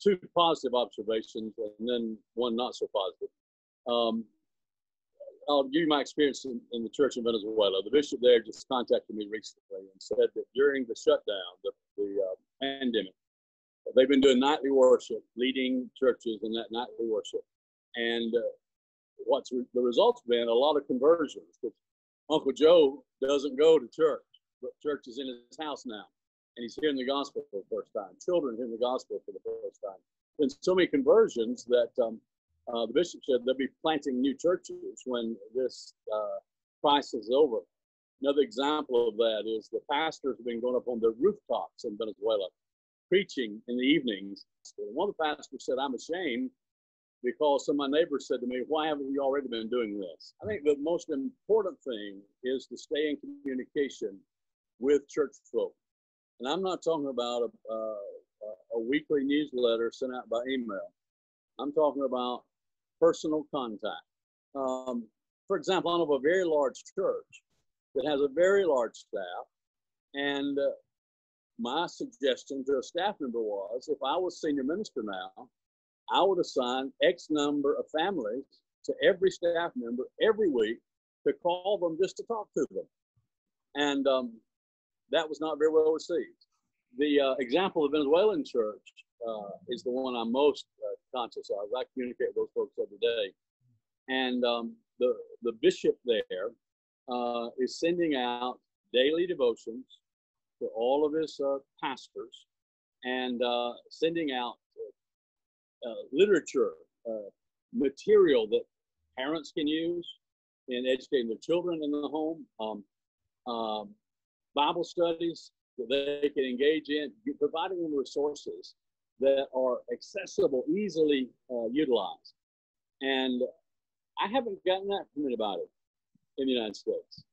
two positive observations and then one not so positive. I'll give you my experience in the church in Venezuela. The bishop there just contacted me recently and said that during the shutdown, the pandemic, they've been doing nightly worship, leading churches in that nightly worship. And what's the result's been a lot of conversions. Uncle Joe doesn't go to church, but church is in his house now. And he's hearing the gospel for the first time. Children hearing the gospel for the first time. And so many conversions that the bishop said they'll be planting new churches when this crisis is over. Another example of that is the pastors have been going up on the rooftops in Venezuela, preaching in the evenings. One of the pastors said, "I'm ashamed because some of my neighbors said to me, 'Why haven't you already been doing this?'" I think the most important thing is to stay in communication with church folk. And I'm not talking about a weekly newsletter sent out by email. I'm talking about personal contact. For example, I know of a very large church that has a very large staff. And my suggestion to a staff member was, if I was senior minister now, I would assign X number of families to every staff member every week to call them just to talk to them. And that was not very well received. The example of the Venezuelan church is the one I'm most conscious of. I communicate with those folks every day. And the bishop there is sending out daily devotions to all of his pastors and sending out literature, material that parents can use in educating their children in the home, Bible studies that they can engage in, providing them resources that are accessible, easily utilized. And I haven't gotten that from anybody in the United States.